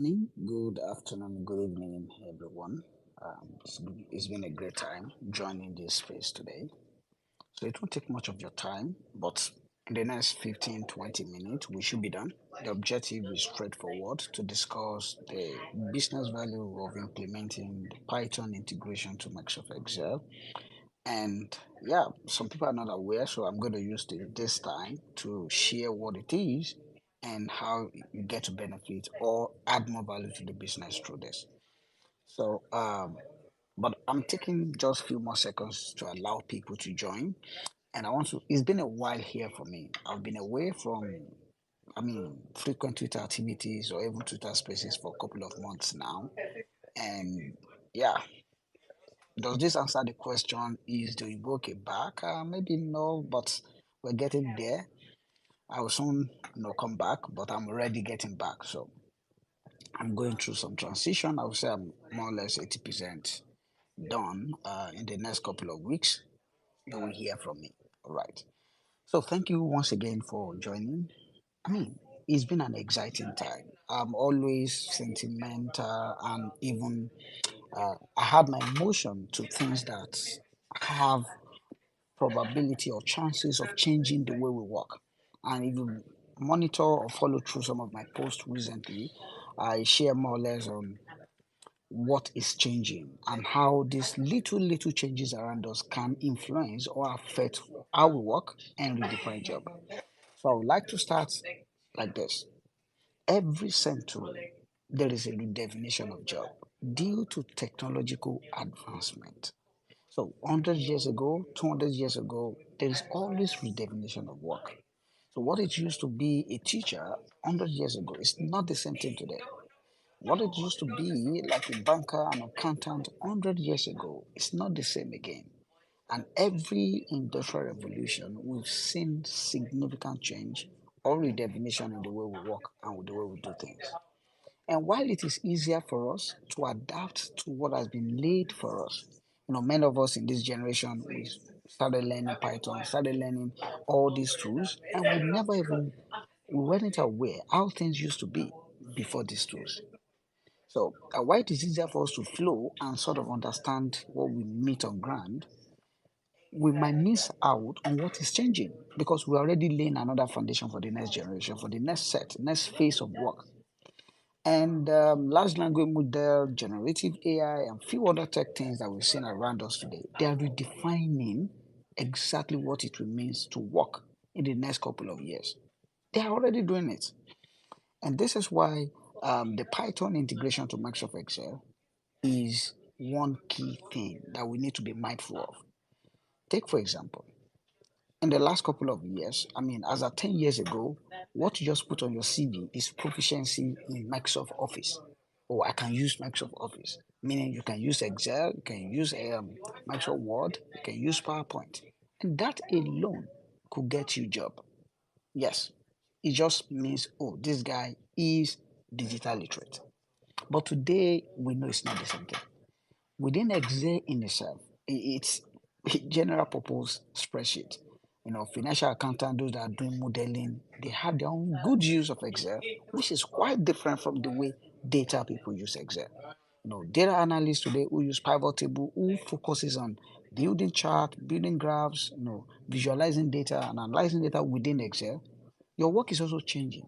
morning, good afternoon, good evening, everyone. It's been a great time joining this space today. So it won't take much of your time, but in the next 15, 20 minutes, we should be done. The objective is straightforward to discuss the business value of implementing the Python integration to Microsoft Excel. And yeah, some people are not aware, so I'm going to use this time to share what it is and how you get to benefit or add more value to the business through this. So, but I'm taking just a few more seconds to allow people to join. And it's been a while here for me. I've been away from, frequent Twitter activities or even Twitter spaces for a couple of months now. And yeah, does this answer the question? Is the Iboke back? Maybe no, but we're getting there. I will soon, come back, but I'm already getting back. So I'm going through some transition. I would say I'm more or less 80% done. In the next couple of weeks, you will hear from me. All right. So thank you once again for joining. I mean, it's been an exciting time. I'm always sentimental and even I had my emotion to things that have probability or chances of changing the way we work. And if you monitor or follow through some of my posts recently, I share more or less on what is changing and how these little changes around us can influence or affect how we work and redefine job. So I would like to start like this. Every century, there is a redefinition of job due to technological advancement. So 100 years ago, 200 years ago, there is always redefinition of work. So what it used to be a teacher 100 years ago is not the same thing today. What it used to be like a banker and accountant 100 years ago is not the same again. And every industrial revolution, we've seen significant change or redefinition in the way we work and with the way we do things. And while it is easier for us to adapt to what has been laid for us, many of us in this generation, we started learning Python, started learning all these tools, and we weren't aware how things used to be before these tools. So, while it is easier for us to flow and sort of understand what we meet on ground, we might miss out on what is changing because we're already laying another foundation for the next generation, for the next phase of work. And large language model, generative AI, and few other tech things that we've seen around us today, they are redefining exactly what it means to work in the next couple of years. They are already doing it. And this is why the Python integration to Microsoft Excel is one key thing that we need to be mindful of. Take, for example, in the last couple of years, as of 10 years ago, what you just put on your CV is proficiency in Microsoft Office. Oh, I can use Microsoft Office, meaning you can use Excel, you can use Microsoft Word, you can use PowerPoint. And that alone could get you a job. Yes, it just means, oh, this guy is digital literate. But today, we know it's not the same thing. Within Excel in itself, it's a general purpose spreadsheet. Financial accountant, those that are doing modeling, they have their own good use of Excel, which is quite different from the way data people use Excel. Data analysts today who use pivot table, who focuses on building chart, building graphs, visualizing data and analyzing data within Excel. Your work is also changing.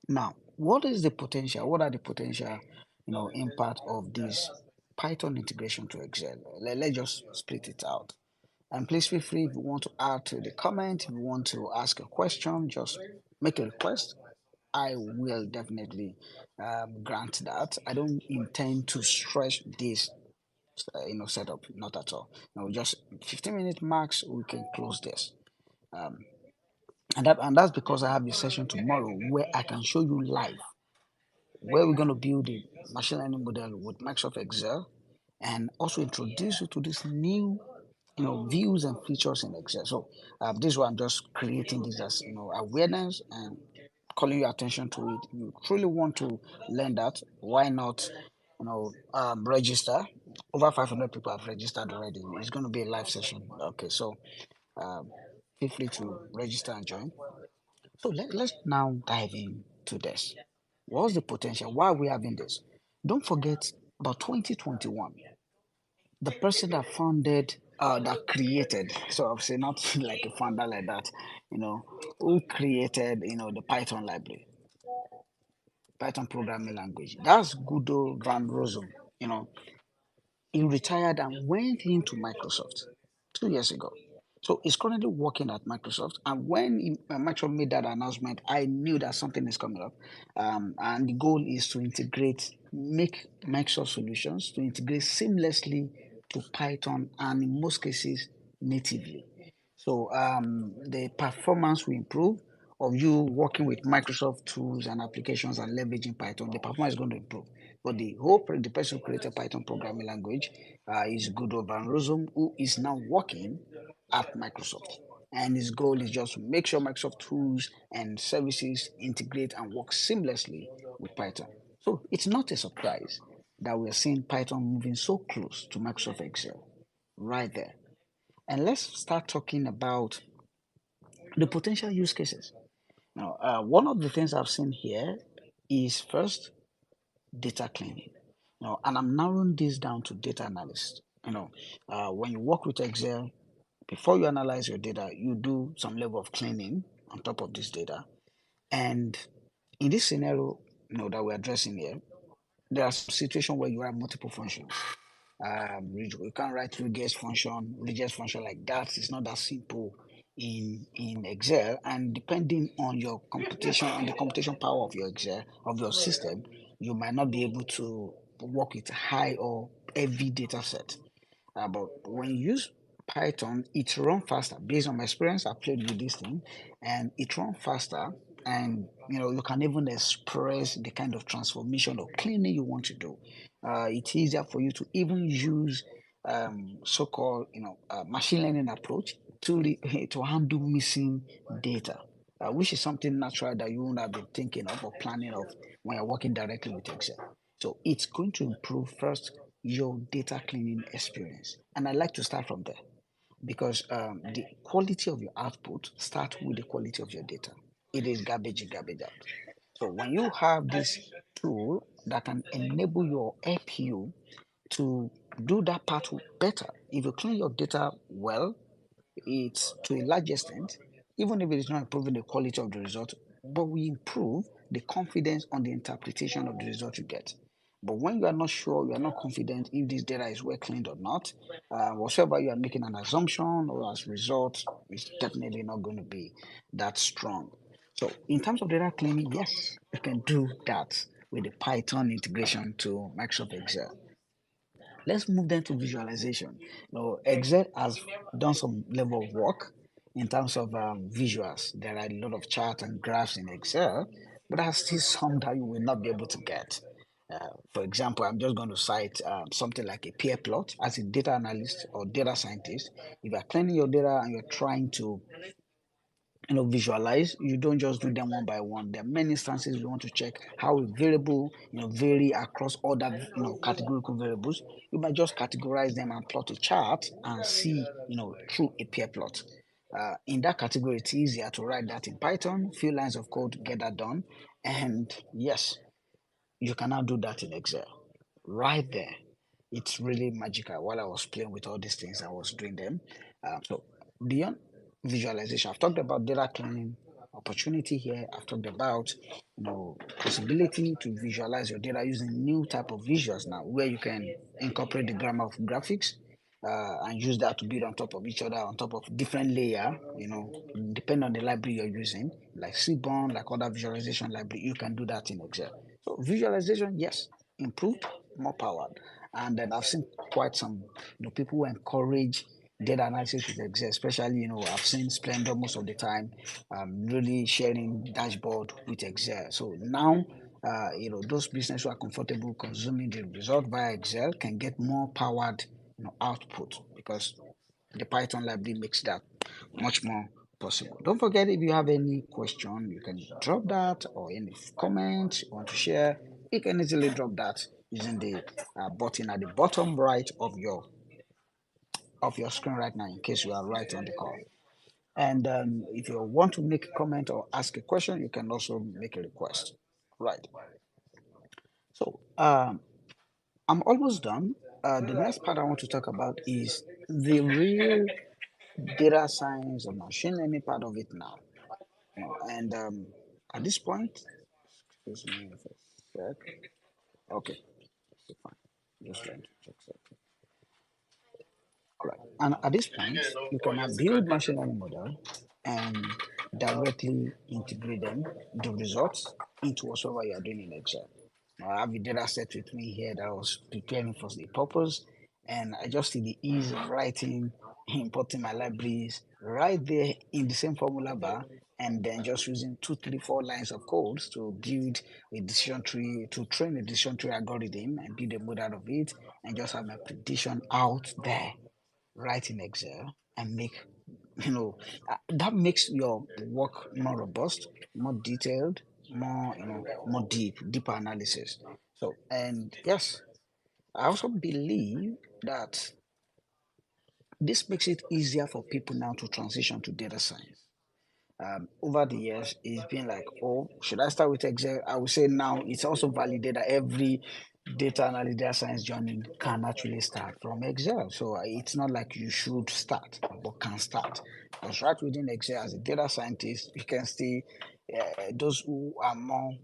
Now, what is the potential? What are the potential, impact of this Python integration to Excel? Let's just split it out. And please feel free if you want to add to the comment, if you want to ask a question, just make a request. I will definitely grant that. I don't intend to stretch this, setup, not at all. Just 15-minute max, we can close this. Um, and that's because I have a session tomorrow where I can show you live where we're going to build a machine learning model with Microsoft Excel and also introduce you to this new views and features in Excel. So this is why I'm just creating this as awareness and calling your attention to it. If you truly want to learn that, why not register? Over 500 people have registered already. It's going to be a live session. Okay, so um, feel free to register and join. So let's now dive into this. What's the potential? Why are we having this? Don't forget about 2021, the person that founded, that created, so obviously not like a founder like that, who created, the Python library, Python programming language. That's Guido van Rossum. You know, he retired and went into Microsoft 2 years ago. So he's currently working at Microsoft. And when Microsoft made that announcement, I knew that something is coming up. And the goal is to make Microsoft solutions to integrate seamlessly to Python and in most cases natively. So the performance will improve of you working with Microsoft tools and applications and leveraging Python. The performance is going to improve. But the person who created Python programming language is Guido van Rossum, who is now working at Microsoft. And his goal is just to make sure Microsoft tools and services integrate and work seamlessly with Python. So it's not a surprise that we're seeing Python moving so close to Microsoft Excel right there. And let's start talking about the potential use cases. Now, one of the things I've seen here is first data cleaning. And I'm narrowing this down to data analyst. When you work with Excel, before you analyze your data, you do some level of cleaning on top of this data. And in this scenario, that we're addressing here, there are some situations where you have multiple functions. You can't write regex function like that. It's not that simple in Excel. And depending on the computation power of your Excel of your system, you might not be able to work with high or heavy data set. But when you use Python, it runs faster. Based on my experience, I played with this thing, and it runs faster. And you can even express the kind of transformation or cleaning you want to do. It's easier for you to even use so-called machine learning approach to handle missing data, which is something natural that you wouldn't have been thinking of or planning of when you're working directly with Excel. So it's going to improve first your data cleaning experience. And I like to start from there because the quality of your output starts with the quality of your data. It is garbage in, garbage out. So when you have this tool that can enable your APU to do that part better, if you clean your data well, it's to a large extent, even if it is not improving the quality of the result, but we improve the confidence on the interpretation of the result you get. But when you are not sure, you are not confident if this data is well cleaned or not, whatsoever you are making an assumption or as result, it's definitely not going to be that strong. So in terms of data cleaning, yes, you can do that with the Python integration to Microsoft Excel. Let's move then to visualization. Excel has done some level of work in terms of visuals. There are a lot of charts and graphs in Excel, but there are still some that you will not be able to get. For example, I'm just going to cite something like a peer plot. As a data analyst or data scientist, if you're cleaning your data and you're trying to visualize, you don't just do them one by one. There are many instances you want to check how a variable vary across other categorical variables. You might just categorize them and plot a chart and see through a peer plot. In that category, it's easier to write that in Python, few lines of code to get that done. And yes, you can now do that in Excel right there. It's really magical. While I was playing with all these things, I was doing them. So beyond visualization, I've talked about data cleaning opportunity here. I've talked about possibility to visualize your data using new type of visuals now, where you can incorporate the grammar of graphics and use that to build on top of each other, on top of different layer, depending on the library you're using, like Seaborn, like other visualization library, you can do that in Excel. So visualization, yes, improved, more powered. And then I've seen quite some people who encourage data analysis with Excel, especially, I've seen Splendor most of the time, really sharing dashboard with Excel. So now, those businesses who are comfortable consuming the result via Excel can get more powered output because the Python library makes that much more possible. Don't forget, if you have any question, you can drop that, or any comment you want to share, you can easily drop that using the button at the bottom right of your screen right now in case you are right on the call. And if you want to make a comment or ask a question, you can also make a request. Right. So I'm almost done. The next part I want to talk about is the real data science or machine learning part of it now. And at this point, excuse me for a sec. Okay, fine. Just trying to check something. All right. And at this point, you can now build machine learning model and directly integrate them, the results, into whatever you are doing in Excel. Now, I have a data set with me here that I was preparing for the purpose, and I just see the ease of writing, importing my libraries right there in the same formula bar, and then just using 2, 3, 4 lines of codes to build a decision tree, to train a decision tree algorithm and build a model out of it, and just have my prediction out there right in Excel and make that makes your work more robust, more detailed, more more deeper analysis. So and yes, I also believe that this makes it easier for people now to transition to data science. Over the years, it's been like, oh, should I start with Excel? I would say now it's also validated that every data analyst, data science journey can actually start from Excel. So it's not like you should start, but can start. Because right within Excel, as a data scientist, you can see those who are more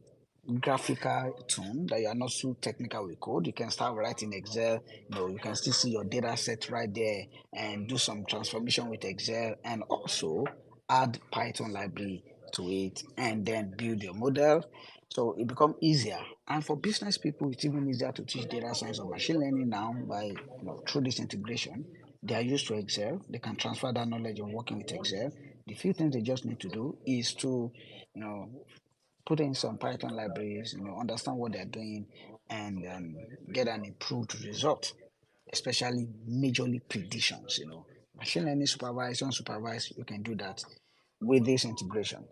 graphical tune that you are not so technical with code, you can start writing Excel. You can still see your data set right there and do some transformation with Excel and also add Python library to it and then build your model. So it becomes easier. And for business people, it's even easier to teach data science or machine learning now by through this integration. They are used to Excel. They can transfer that knowledge of working with Excel. The few things they just need to do is to, you know, put in some Python libraries, understand what they're doing, and get an improved result, especially majorly predictions. Machine learning supervised, unsupervised, you can do that with this integration.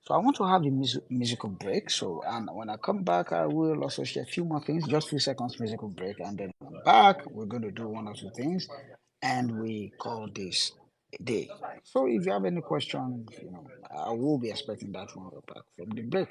So I want to have a musical break. So and when I come back, I will also share a few more things, just few seconds musical break, and then when I'm back, we're going to do one or two things, and we call this a day. So if you have any questions, I will be expecting that when we're back from the break.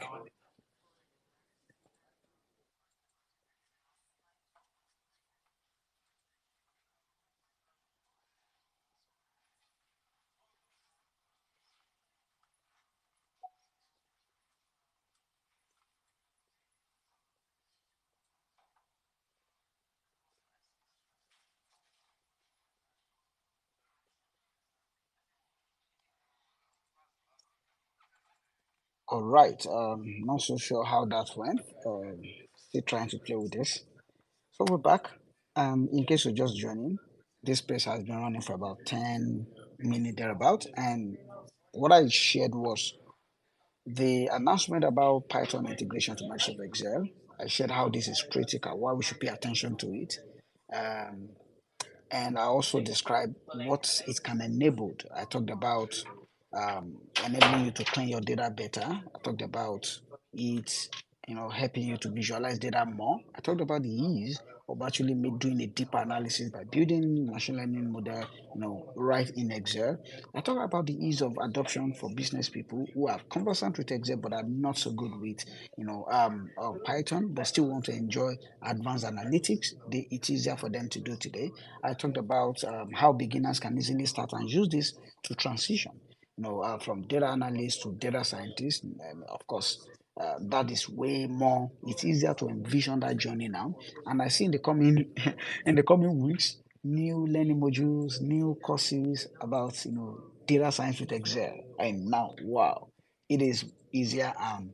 All right. Not so sure how that went. Still trying to play with this. So we're back. In case you're just joining, this space has been running for about 10 minutes thereabout. And what I shared was the announcement about Python integration to Microsoft Excel. I shared how this is critical, why we should pay attention to it. Um, and I also described what it can enable. I talked about enabling you to clean your data better. I talked about it, helping you to visualize data more. I talked about the ease of actually doing a deeper analysis by building machine learning model, right in Excel. I talked about the ease of adoption for business people who are conversant with Excel but are not so good with, Python, but still want to enjoy advanced analytics. It's easier for them to do today. I talked about how beginners can easily start and use this to transition, from data analyst to data scientist. Of course, that is way more. It's easier to envision that journey now, and I see in the coming in the coming weeks new learning modules, new courses about data science with Excel. And now, wow, it is easier and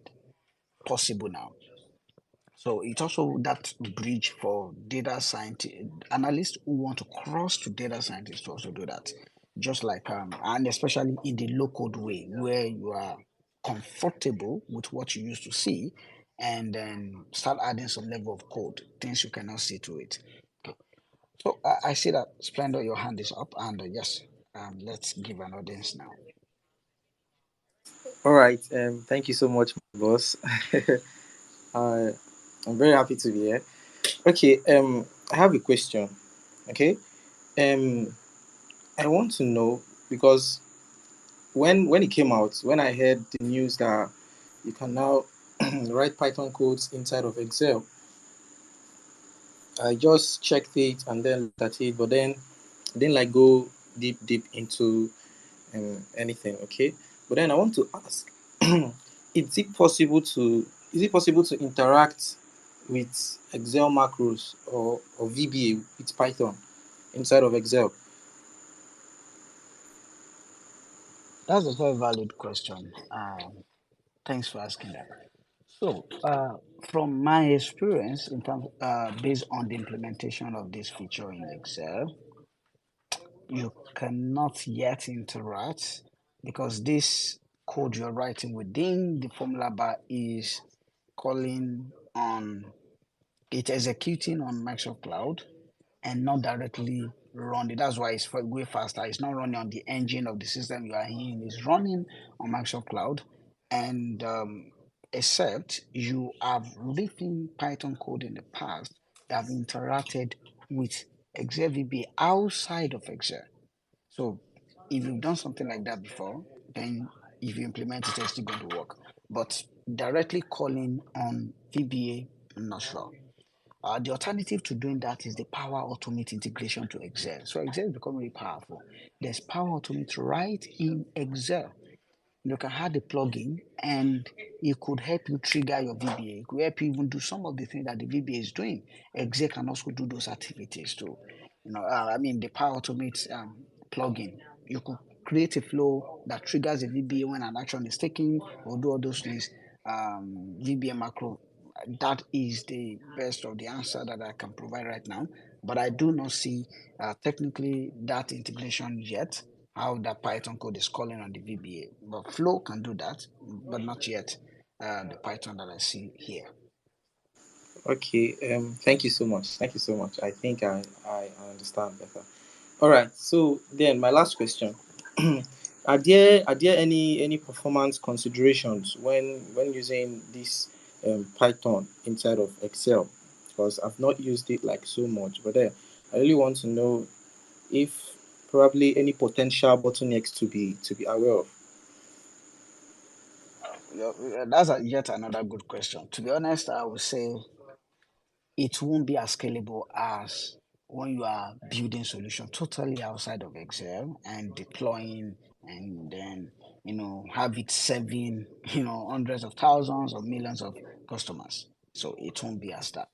possible now. So it's also that bridge for data scientist analysts who want to cross to data scientists to also do that. Just like and especially in the low code way where you are comfortable with what you used to see and then start adding some level of code, things you cannot see to it. Okay. So I see that Splendor, your hand is up, and yes, let's give an audience now. All right. Thank you so much, my boss. uh, I'm very happy to be here. Okay. I have a question. Okay. Um, I want to know because when it came out, when I heard the news that you can now write Python codes inside of Excel. I just checked it and then looked at it, but then I didn't like go deep into anything. Okay, but then I want to ask, is it possible to interact with Excel macros or VBA with Python inside of Excel? That's a very valid question. Thanks for asking that. So, from my experience, in terms, based on the implementation of this feature in Excel, you cannot yet interact because this code you're writing within the formula bar is calling on it executing on Microsoft Cloud and not directly running. That's why it's way faster. It's not running on the engine of the system you are in. It's running on Microsoft Cloud, and except you have written Python code in the past that have interacted with Excel VB outside of Excel. So if you've done something like that before, then if you implement it, it's still going to work. But directly calling on VBA, I'm not sure. The alternative to doing that is the Power Automate integration to Excel. So Excel is becoming really powerful. There's Power Automate right in Excel. You can add a plugin and it could help you trigger your VBA. It could help you even do some of the things that the VBA is doing. Excel can also do those activities too. The Power Automate plugin, you could create a flow that triggers a VBA when an action is taken or do all those things. VBA macro, that is the best of the answer that I can provide right now. But I do not see technically that integration yet, how that Python code is calling on the VBA. But Flow can do that, but not yet the Python that I see here. Okay, thank you so much. Thank you so much. I think I understand better. All right. So then my last question. Are there any performance considerations when using this Python inside of Excel? Because I've not used it like so much, but I really want to know if probably any potential bottlenecks to be aware of. That's yet another good question. To be honest, I would say it won't be as scalable as when you are building solution totally outside of Excel and deploying and then have it serving hundreds of thousands or millions of customers. So it won't be as that.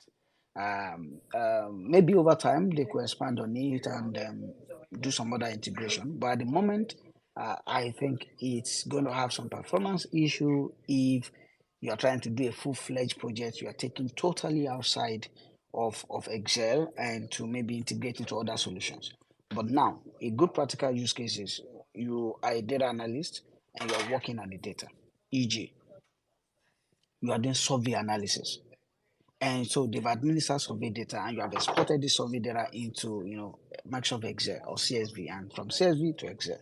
Maybe over time they could expand on it and do some other integration. But at the moment, I think it's going to have some performance issue if you are trying to do a full-fledged project. You are taking totally outside of Excel and to maybe integrate into other solutions. But now, a good practical use case is you are a data analyst and you are working on the data, e.g., you are doing survey analysis. And so they've administered survey data and you have exported this survey data into, Microsoft Excel or CSV and from CSV to Excel.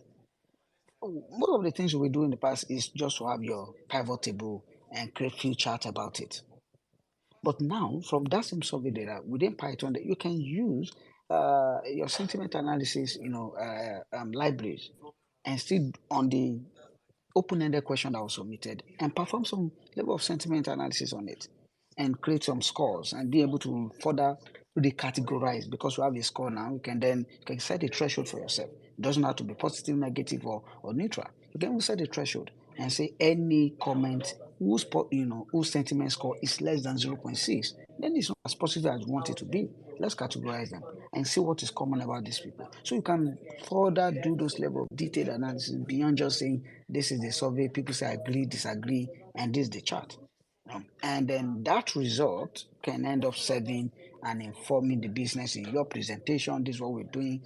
Most of the things we do in the past is just to have your pivot table and create few charts about it. But now, from that same survey data within Python, that you can use your sentiment analysis, libraries, and still on the open-ended question that was submitted and perform some level of sentiment analysis on it and create some scores and be able to further recategorize because you have a score now. You can set a threshold for yourself. It doesn't have to be positive, negative, or neutral. You can even set a threshold and say any comment whose sentiment score is less than zero point 0.6, then it's not as positive as you want it to be. Let's categorize them and see what is common about these people. So you can further do those level of detailed analysis beyond just saying this is the survey, people say agree, disagree, and this is the chart. And then that result can end up serving and informing the business in your presentation. This is what we're doing,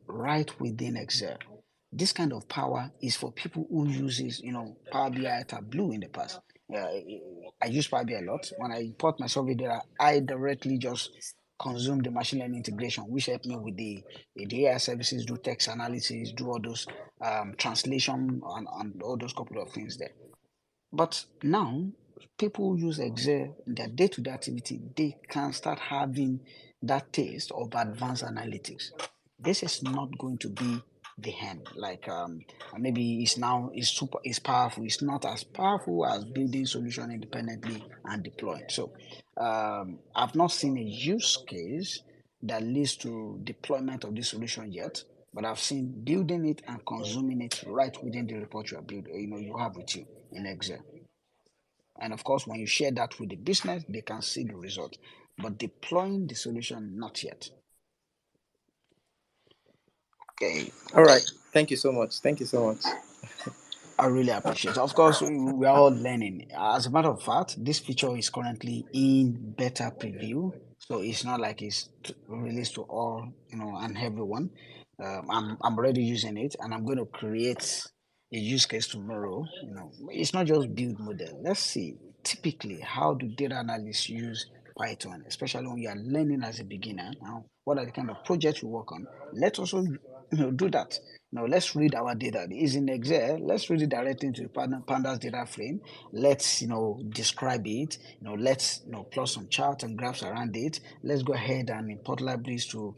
right within Excel. This kind of power is for people who uses, Power BI Tableau in the past. I use Power BI a lot. When I import my survey data, I directly just consume the machine learning integration, which help me with the AI services, do text analysis, do all those translation and all those couple of things there. But now, people who use Excel in their day-to-day activity, they can start having that taste of advanced analytics. This is not going to be the end. Like maybe it's powerful. It's not as powerful as building solution independently and deploying. So I've not seen a use case that leads to deployment of this solution yet, but I've seen building it and consuming it right within the report you are building, you have with you in Excel. And of course, when you share that with the business, they can see the result. But deploying the solution, not yet. Okay, All right. Thank you so much. Thank you so much. I really appreciate it. Of course, we are all learning. As a matter of fact, this feature is currently in beta preview, so it's not like it's released to all, and everyone. I'm already using it, and I'm going to create a use case tomorrow. It's not just build model. Let's see. Typically, how do data analysts use Python, especially when you are learning as a beginner? Now, what are the kind of projects you work on? Let's also, do that. Now let's read our data. It's in Excel. Let's read it directly into the pandas data frame. Let's describe it. Let's plot some charts and graphs around it. Let's go ahead and import libraries to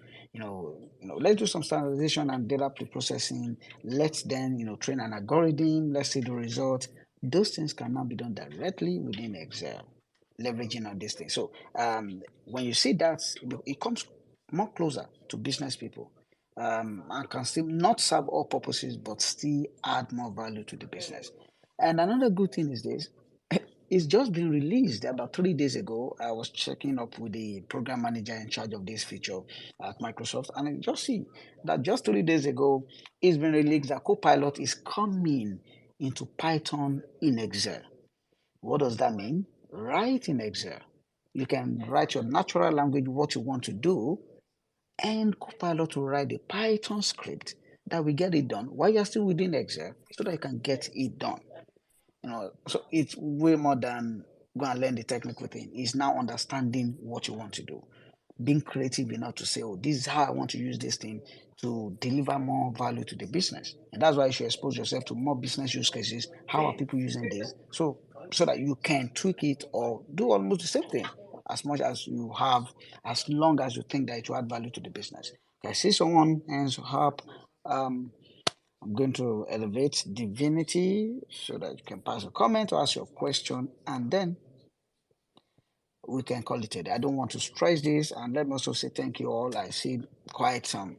let's do some standardization and data pre-processing. Let's then train an algorithm. Let's see the result. Those things can now be done directly within Excel, leveraging on this thing. So when you see that, it comes more closer to business people, and can still not serve all purposes, but still add more value to the business. And another good thing is this. It's just been released about 3 days ago. I was checking up with the program manager in charge of this feature at Microsoft, and I just see that just 3 days ago, it's been released that Copilot is coming into Python in Excel. What does that mean? Write in Excel. You can write your natural language, what you want to do, and Copilot will write a Python script that will get it done while you're still within Excel so that you can get it done. So it's way more than go and learn the technical thing. It's now understanding what you want to do, being creative enough to say, oh, this is how I want to use this thing to deliver more value to the business. And that's why you should expose yourself to more business use cases. How are people using this? So that you can tweak it or do almost the same thing as much as you have, as long as you think that it will add value to the business. I see someone hands up. Um, I'm going to elevate divinity so that you can pass a comment or ask your question, and then we can call it a day. I don't want to stress this, and let me also say thank you all. I see quite some,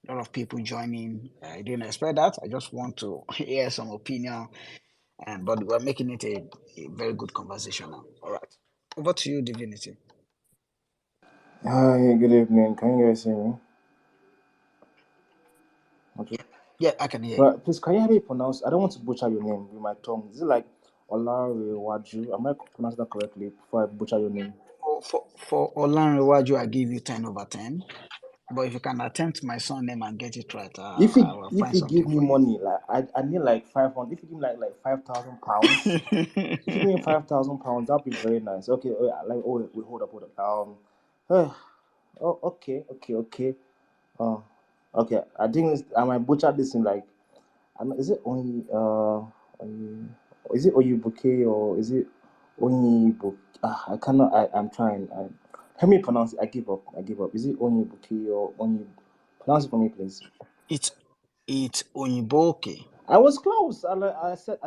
a lot of people joining. I didn't expect that. I just want to hear some opinion, but we're making it a very good conversation now. All right, over to you, divinity. Hi, good evening. Can you guys hear me? Okay. Yeah, I can hear you. Well, please, can you help me pronounce? I don't want to butcher your name with my tongue. Is it like Olarewaju? Am I pronouncing that correctly before I butcher your name? For Olanrewaju, I give you 10/10. But if you can attempt my son name and get it right, I will If find you give something me for you. money, like I need like 500. If you give me like 5,000 pounds, if you give me 5,000 pounds, that'd be very nice. Okay. Like wait, hold up. Oh, okay. Oh, okay. I think I might butcher this in like. Is it only is it Oyinbooke or is it Oyinbooke? I cannot. I'm trying. Help me pronounce it. I give up. Is it Oyinbooke or Onyi? Pronounce it for me, please. It's it's Oyinboke. I was close. I said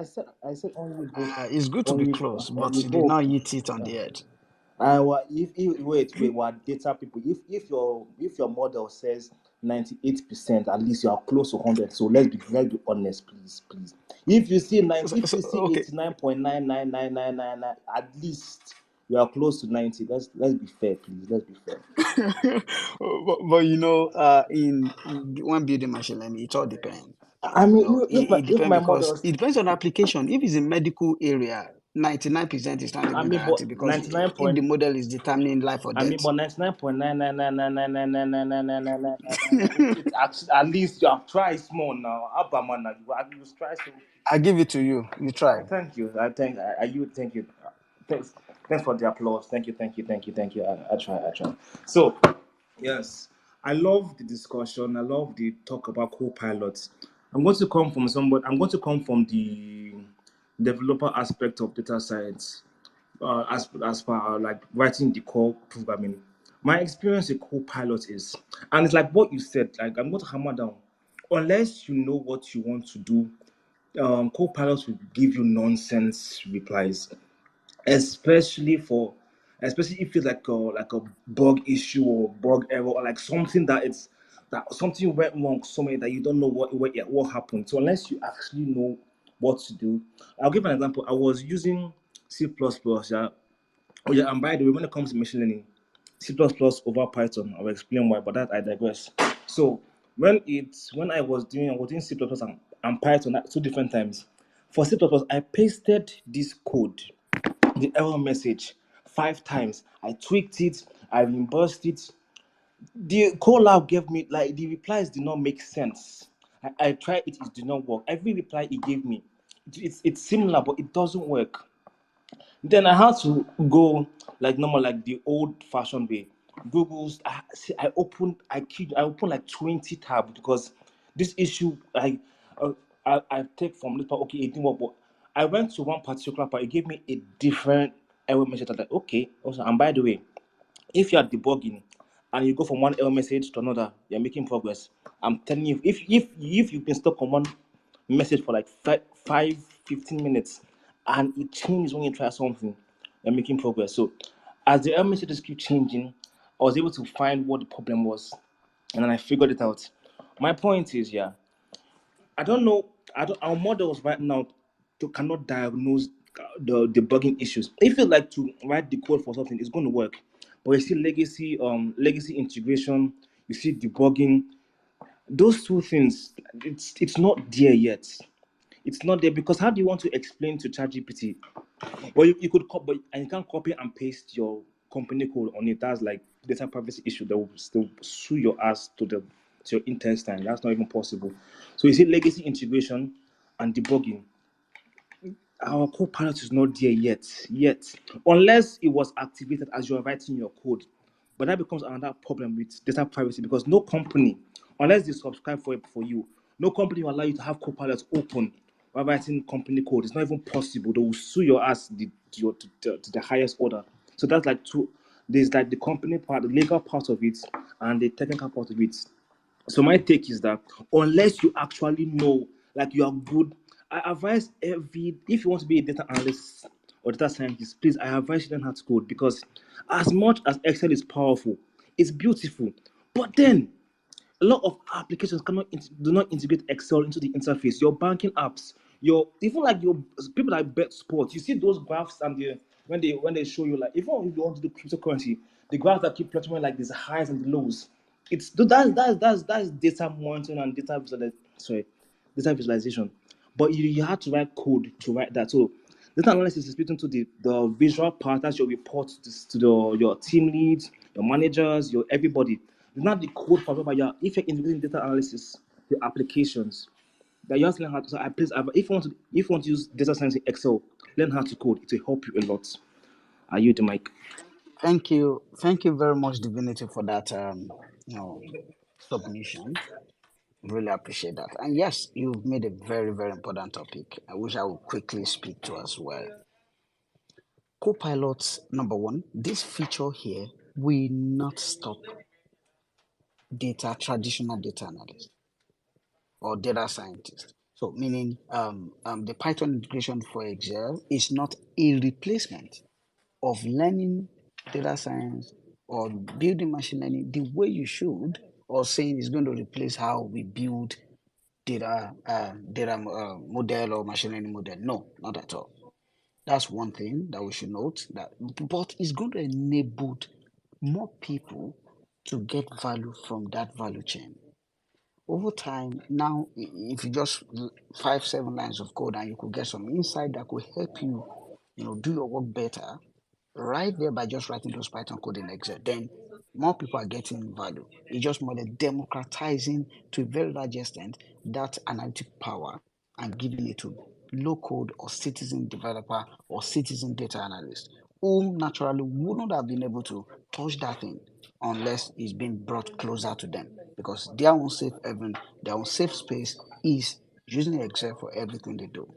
It's good to be close, but you did not Onyiboke. hit it on the head. If wait, what data people? If your model says 98%, at least you are close to 100. So let's be honest, please. If you see Okay, 89.99999, at least you are close to 90. Let's be fair, please. Let's be fair. but in when building machine learning, it all depends. I mean, It if depends my because models, it depends on the application. If it's a medical area, 99% is not I even mean, but guaranteed because 99 if the point. model is determining life or I mean, death. but 99.99999999999. It's actually at least you have tried small now. Abamana, you try so. I give it to you. You try. Thank you. Thank you. Thanks. Thanks for the applause. Thank you. I try. So, yes, I love the discussion. I love the talk about co-pilots. I'm going to come from the developer aspect of data science, as far like writing the core programming. My experience with co-pilot is, and it's like what you said. Like I'm going to hammer down. unless you know what you want to do, co-pilots will give you nonsense replies, especially for especially if it's like a bug issue or bug error or like something that something went wrong somewhere that you don't know what happened. So unless you actually know what to do, I'll give an example. I was using C++, yeah. Oh yeah, and by the way, when it comes to machine learning, C++ over Python, I'll explain why, but that I digress. So when I was doing C++ and Python at two different times. For C++, I pasted this code, the error message, 5 times. I tweaked it, I reimbursed it. The call gave me like the replies did not make sense. I tried it, it did not work. Every reply it gave me, it's similar, but it doesn't work. Then I had to go like normal, like the old-fashioned way. Google's. I opened like 20 tabs because this issue uh, I take from this part. Okay, it didn't work, but I went to one particular part. It gave me a different error message. I was like, okay. Also, and by the way, if you are debugging and you go from one error message to another, you're making progress. I'm telling you, if you've been stuck on one message for like 15 minutes and it changes when you try something, you're making progress. So as the error messages keep changing, I was able to find what the problem was, and then I figured it out. My point is, yeah, I don't know. I don't. Our models right now cannot diagnose the debugging issues. If you like to write the code for something, it's going to work. But you see legacy integration. You see debugging. Those two things, it's not there yet. It's not there because how do you want to explain to ChatGPT? Well, you could but and you can't copy and paste your company code on it. That's like data privacy issue that will still sue your ass to your intestine. That's not even possible. So you see legacy integration and debugging. Our copilot is not there yet, unless it was activated as you are writing your code. But that becomes another problem with data privacy because no company, unless they subscribe for it for you, no company will allow you to have copilots open while writing company code. It's not even possible. They will sue your ass to the highest order. So that's like two. There's like the company part, the legal part of it, and the technical part of it. So my take is that unless you actually know, like you are good, I advise if you want to be a data analyst or data scientist, please I advise you learn how to code because as much as Excel is powerful, it's beautiful, but then a lot of applications do not integrate Excel into the interface. Your banking apps, your even like your people that bet sports, you see those graphs and when they show you like even if you want to do cryptocurrency, the graphs that keep fluctuating like there's highs and the lows. It's that's data monitoring and data visualization. But you have to write code to write that. So data analysis is speaking to the visual part. That's your report to your team leads, your managers, your everybody. It's not the code part, but if you're integrating data analysis, the applications that you have to learn how to. So if you want to use data science in Excel, learn how to code. It will help you a lot. Are you the mic? Thank you very much, Divinity, for that you know submission. Really appreciate that. And yes, you've made a very, very important topic. I wish I would quickly speak to as well. Copilots, number one, this feature here will not stop traditional data analysts or data scientists. So, meaning the Python integration for Excel is not a replacement of learning data science or building machine learning the way you should, or saying it's going to replace how we build data model or machine learning model. No, not at all. That's one thing that we should note. But it's going to enable more people to get value from that value chain. Over time, now if you just 5 7 lines of code and you could get some insight that could help you, do your work better, right there by just writing those Python code in Excel, then more people are getting value. It's just more than democratizing to a very large extent that analytic power and giving it to low code or citizen developer or citizen data analyst who naturally wouldn't have been able to touch that thing unless it's being brought closer to them because their own safe space is using Excel for everything they do.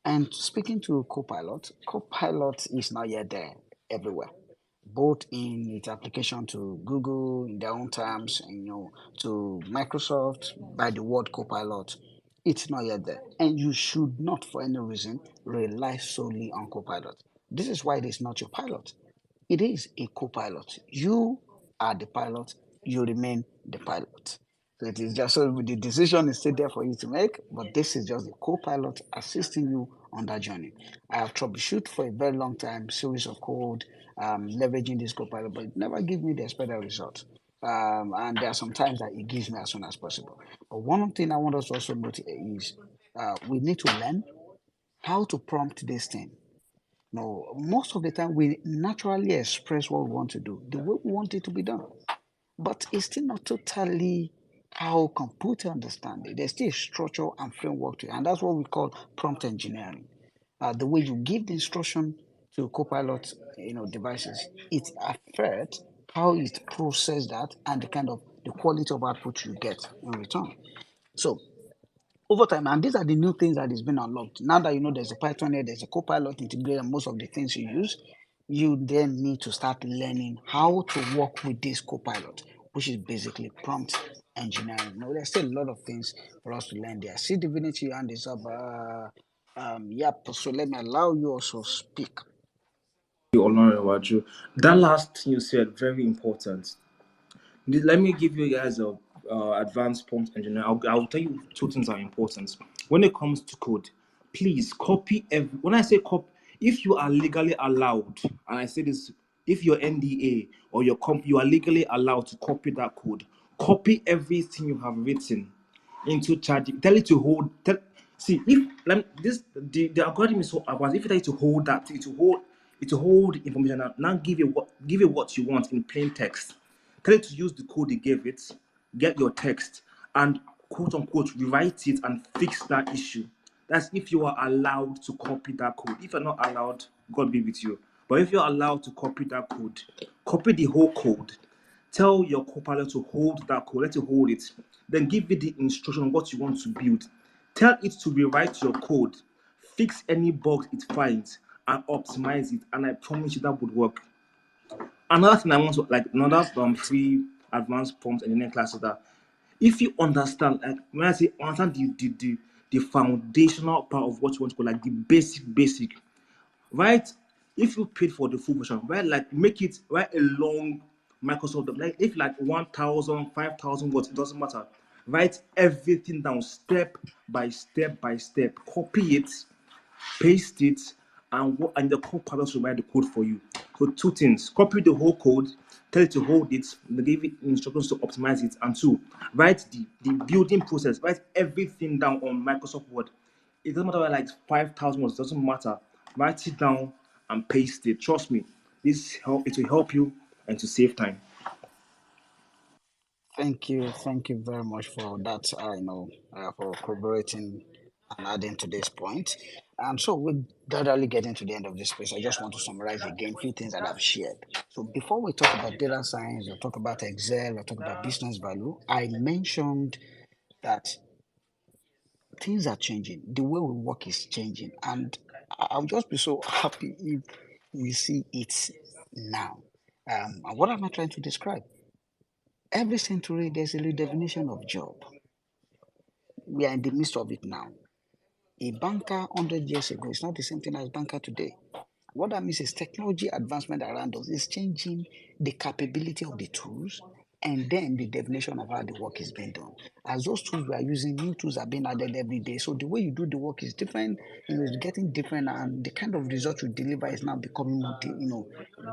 And speaking to Copilot, Copilot is not yet there everywhere. both in its application to Google in their own terms, and to Microsoft by the word Copilot. It's not yet there, and you should not, for any reason, rely solely on Copilot. This is why it is not your pilot. It is a co-pilot. You are the pilot. You remain the pilot. So it is just so the decision is still there for you to make, but this is just the co-pilot assisting you on that journey. I have troubleshoot for a very long time, series of code, leveraging this co-pilot, but it never give me the expected result. And there are some times that it gives me as soon as possible. But one thing I want us to also note is we need to learn how to prompt this thing. No, most of the time we naturally express what we want to do the way we want it to be done, but it's still not totally how computer understand it. There's still a structure and framework to it, and that's what we call prompt engineering. The way you give the instruction to Copilot, devices, it affects how it process that and the kind of the quality of output you get in return. So over time, and these are the new things that is being unlocked. Now that you know there's a Python here, there's a Copilot integrated, and most of the things you use, you then need to start learning how to work with this Copilot, which is basically prompt engineering. There's still a lot of things for us to learn there. See, Divinity, your hand is up. Yep. So let me allow you also speak. Olorewaju. That last thing you said, very important. Let me give you guys a advanced prompt engineer. I'll tell you two things are important. When it comes to code, please copy every. When I say copy, if you are legally allowed, and I say this, if your NDA or your comp, you are legally allowed to copy that code. Copy everything you have written into chat. Tell it to hold. See if this the algorithm is so advanced. If you tell it to hold that, it to hold information. Now give it what you want in plain text. Tell it to use the code they gave it, get your text, and quote unquote rewrite it and fix that issue. That's if you are allowed to copy that code. If you're not allowed, God be with you. But if you're allowed to copy that code, copy the whole code. Tell your copilot to hold that code, let it hold it. Then give it the instruction on what you want to build. Tell it to rewrite your code, fix any bugs it finds, and optimize it. And I promise you that would work. Another thing I want to like another free advanced prompt engineering classes that if you understand, like when I say understand the foundational part of what you want to call like the basic, right? If you paid for the full version, right, like make it write a long Microsoft like if like 1,000, 5,000 words, it doesn't matter. Write everything down step by step. Copy it, paste it, and the code will write the code for you. So two things: copy the whole code, tell it to hold it, and give it instructions to optimize it, and two, write the building process, write everything down on Microsoft Word. It doesn't matter like 5,000 words, it doesn't matter. Write it down and paste it. Trust me, it will help you and to save time. Thank you very much for that. For corroborating and adding to this point. And so we're gradually getting to the end of this space. I just want to summarize again a few things that I've shared. So before we talk about data science, or talk about Excel, or talk about business value, I mentioned that things are changing. The way we work is changing, and I'll just be so happy if we see it now. And what am I trying to describe? Every century, there's a redefinition of job. We are in the midst of it now. A banker 100 years ago is not the same thing as banker today. What that means is technology advancement around us is changing the capability of the tools and then the definition of how the work is being done. As those tools we are using, new tools are being added every day. So the way you do the work is different, it's getting different, and the kind of result you deliver is now becoming more,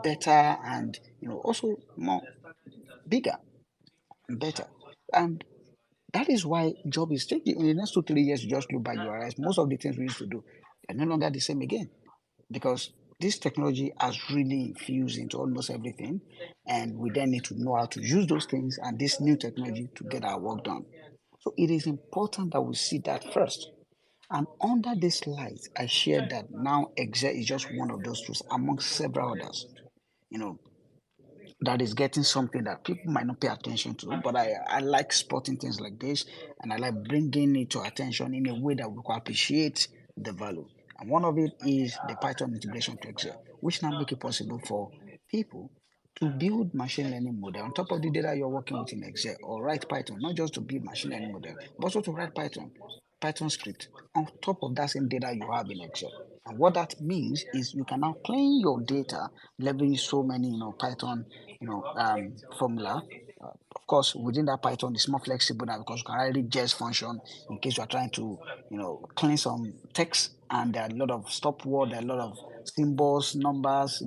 better, and also more bigger and better. And that is why job is changing. In the next 2, 3 years, you just look back, you realize most of the things we used to do are no longer the same again, because this technology has really infused into almost everything, and we then need to know how to use those things and this new technology to get our work done. So it is important that we see that first. And under this light, I shared that now Excel is just one of those tools among several others. You know, that is getting something that people might not pay attention to. But I like spotting things like this, and I like bringing it to attention in a way that we can appreciate the value. And one of it is the Python integration to Excel, which now make it possible for people to build machine learning model on top of the data you're working with in Excel, or write Python, not just to build machine learning model, but also to write Python script on top of that same data you have in Excel. And what that means is you can now clean your data, leveraging so many, Python, formula. Of course, within that Python, it's more flexible now because you can already just function in case you are trying to, clean some text, and there are a lot of stop word, there are a lot of symbols, numbers,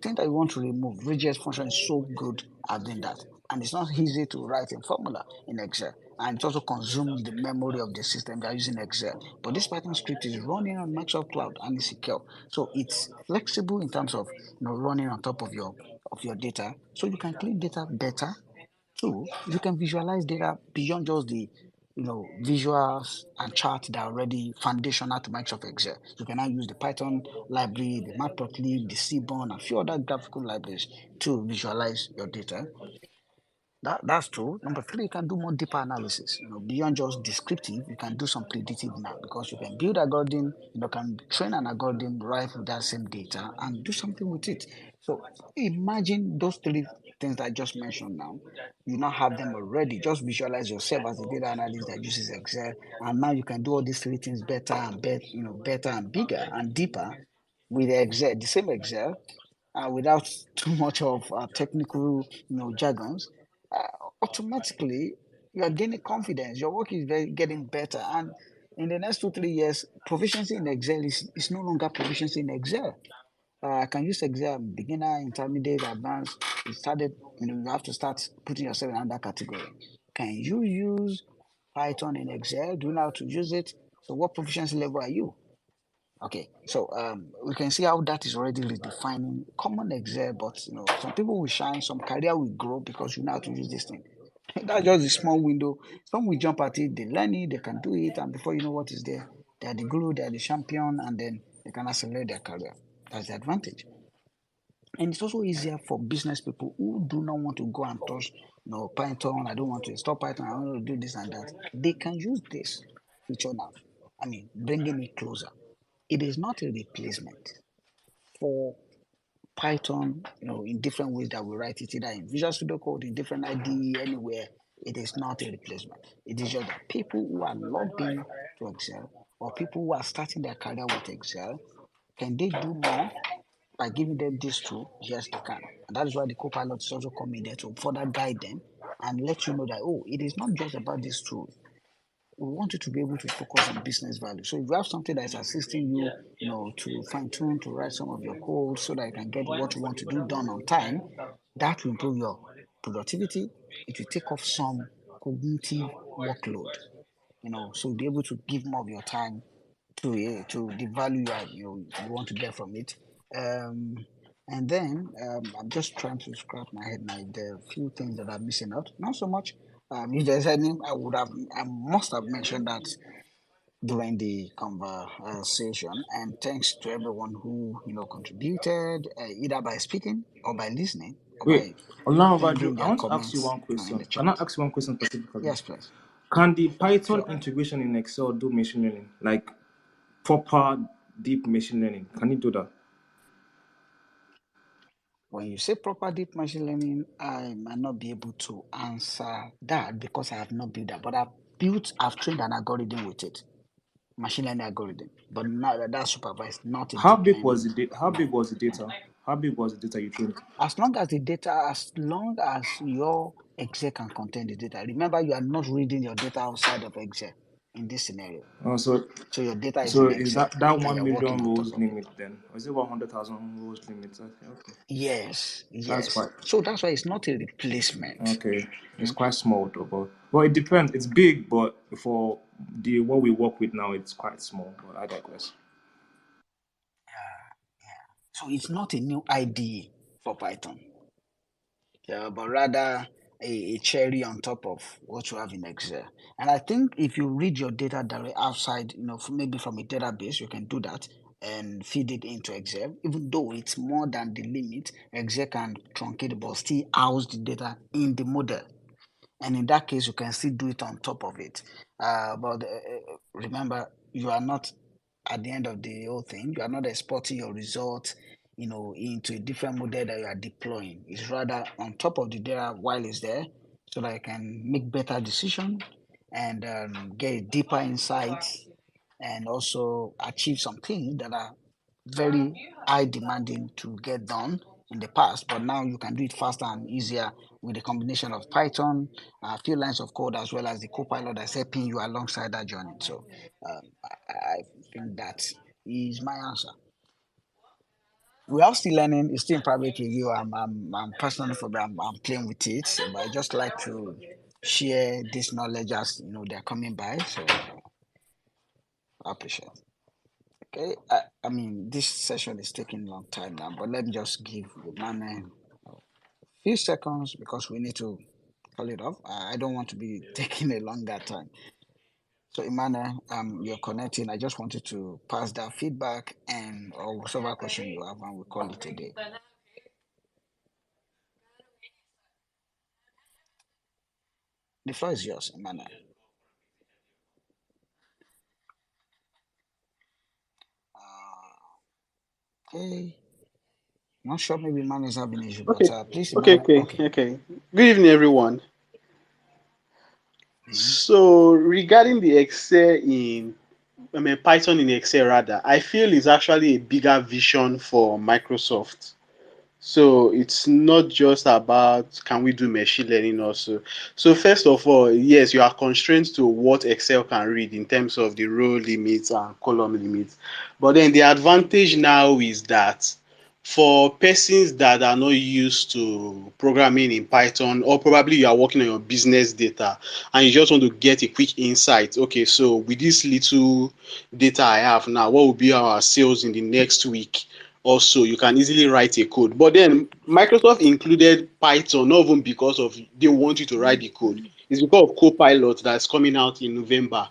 things that you want to remove. Regex function is so good at doing that. And it's not easy to write a formula in Excel. And it also consumes the memory of the system that are using Excel. But this Python script is running on Microsoft Cloud and it's secure. So it's flexible in terms of running on top of your data. So you can clean data better. Two, you can visualize data beyond just the visuals and charts that are already foundational to Microsoft Excel. You can now use the Python library, the Matplotlib, the Seaborn, and a few other graphical libraries to visualize your data. That's true. Number three, you can do more deeper analysis. Beyond just descriptive, you can do some predictive now because you can build algorithm. Can train an algorithm right with that same data and do something with it. So imagine those three things that I just mentioned now. You now have them already. Just visualize yourself as a data analyst that uses Excel, and now you can do all these three things better and better, better and bigger and deeper with Excel, the same Excel, without too much of technical, jargons. Automatically you are gaining confidence. Your work is getting better, and in the next 2 3 years, proficiency in Excel is no longer proficiency in Excel. I can use Excel beginner, intermediate, advanced. You have to start putting yourself in another category. Can you use Python in Excel? Do you know how to use it? So, what proficiency level are you? Okay, so we can see how that is already redefining common Excel, but some people will shine, some career will grow because you know how to use this thing. That's just a small window. Some will jump at it, they learn it, they can do it, and before you know what is there, they are the guru, they are the champion, and then they can accelerate their career. That's the advantage. And it's also easier for business people who do not want to go and touch, Python. I don't want to install Python. I want to do this and that. They can use this feature now. I mean, bringing it closer. It is not a replacement for Python, in different ways that we write it, either in Visual Studio Code, in different IDE, anywhere. It is not a replacement. It is just that people who are logged in to Excel, or people who are starting their career with Excel, can they do more by giving them this tool? Yes, they can. And that is why the co-pilot is also coming there to further guide them and let you know that, oh, it is not just about this tool. We want you to be able to focus on business value. So if you have something that is assisting you, to fine tune, to write some of your code so that you can get what you want to do done on time, that will improve your productivity. It will take off some cognitive workload. So you'll be able to give more of your time to the value you want to get from it. Um, and then I'm just trying to scratch my head now. There are a few things that I'm missing out. Not so much. If there's any, I must have mentioned that during the conversation. And thanks to everyone who contributed, either by speaking or by listening or Wait, by Olamide, bringing I their want to ask you comments, one in the question. Can I chat. ask you one question specifically? Yes, please. Can the Python Sure. integration in Excel do machine learning? Like proper deep machine learning? Can it do that? When you say proper deep machine learning, I might not be able to answer that because I have not built that. But I've trained an algorithm with it, machine learning algorithm. But not that's supervised, not a How deep big was learning the how big was the model. data? How big was the data you trained? As long as your Excel can contain the data. Remember, you are not reading your data outside of Excel in this scenario. Oh, so So your data is so in is Excel that and one you're working million on top rows of it. limit then? Or is it 100,000 rows limit? Okay, okay. Yes, That's yes. quite So that's why it's not a replacement. okay. It's Mm. quite small though, but well, it depends. It's big, but for the what we work with now, it's quite small. But I digress. So it's not a new IDE for Python, but rather a cherry on top of what you have in Excel. And I think if you read your data directly outside, maybe from a database, you can do that and feed it into Excel. Even though it's more than the limit, Excel can truncate but still house the data in the model. And in that case, you can still do it on top of it. But remember, you are not at the end of the whole thing. You are not exporting your results into a different model that you are deploying. It's rather on top of the data while it's there, so that I can make better decision and get deeper insights and also achieve some things that are very high demanding to get done in the past, but now you can do it faster and easier with a combination of Python, a few lines of code, as well as the Copilot that's helping you alongside that journey. So I think that is my answer. We are still learning. It's still in private review. I'm personally for I'm playing with it, but I just like to share this knowledge as they're coming by. So I appreciate it. Okay, I mean this session is taking a long time now, but let me just give the man a few seconds because we need to call it off. I don't want to be taking a longer time. So Emmanuel, you're connecting. I just wanted to pass that feedback and or whatever question you have, and we call it a day. The floor is yours, Emmanuel. Okay, not sure. Maybe Emmanuel is having issue, but Okay, please, okay, Emmanuel. okay, Okay. okay. Good evening, everyone. Mhm. So, regarding the Excel in, I mean, Python in Excel rather, I feel is actually a bigger vision for Microsoft. So it's not just about can we do machine learning also. So first of all, yes, you are constrained to what Excel can read in terms of the row limits and column limits. But then the advantage now is that for persons that are not used to programming in Python, or probably you are working on your business data and you just want to get a quick insight. Okay, so with this little data I have now, what will be our sales in the next week? Also, you can easily write a code. But then Microsoft included Python not even because of they want you to write the code. It's because of Copilot that's coming out in November.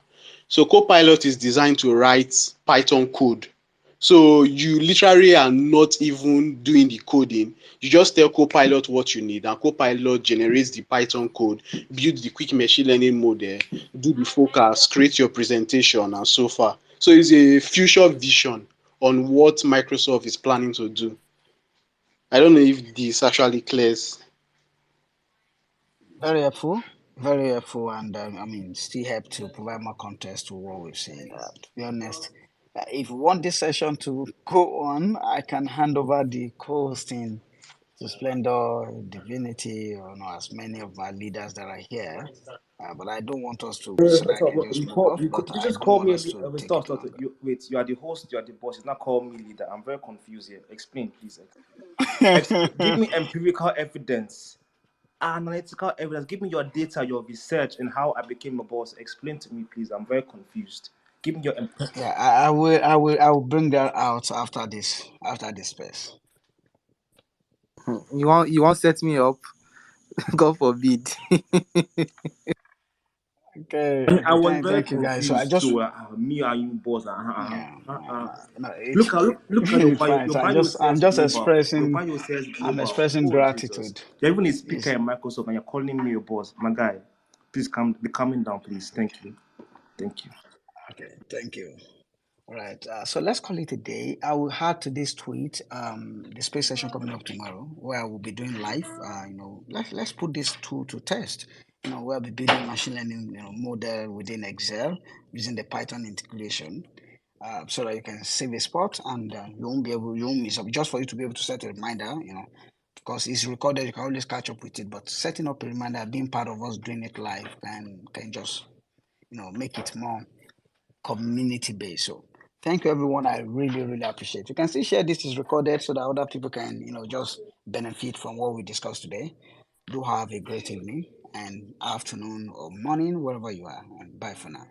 So Copilot is designed to write Python code. So you literally are not even doing the coding. You just tell Copilot what you need, and Copilot generates the Python code, build the quick machine learning model, do the forecast, create your presentation, and so far. So it's a future vision on what Microsoft is planning to do. I don't know if this actually clears. Very helpful, very helpful, and I mean, still help to provide more context to what we've seen. To be honest, if you want this session to go on, I can hand over the co-hosting to Splendor, Divinity, or as many of our leaders that are here. But I don't want us to, so that I can just move off, but You I just don't call want me a us leader. to Wait, take stop, it stop. longer. Wait, you are the host, you are the boss. It's not call me leader. I'm very confused here. Explain, please. Give me empirical evidence, analytical evidence. Give me your data, your research, and how I became a boss. Explain to me, please. I'm very confused. Give me your Yeah, I will bring that out after this space. You want set me up? God forbid. Okay, I okay, was very thank you guys. So I confused just too. Me and you, boss. yeah, no, Look at your it's bio. fine. Your So I'm bio just I'm says just global. Your expressing bio says I'm global. expressing Oh Jesus! gratitude. You're even a speaker Is in Microsoft, and you're calling me your boss, my guy. Please come. Be calming down, please. Thank you. Thank you. okay. Thank you. All right. So let's call it a day. I will add to this tweet the space session coming up tomorrow, where I will be doing live. Let's put this tool to test. We'll be building machine learning model within Excel using the Python integration. So that you can save a spot and you won't miss up. Just for you to be able to set a reminder, because it's recorded, you can always catch up with it. But setting up a reminder, being part of us doing it live, can just make it more community based. So thank you everyone. I really, really appreciate it. You can still share this is recorded so that other people can, just benefit from what we discussed today. Do have a great evening and afternoon or morning, wherever you are. And bye for now.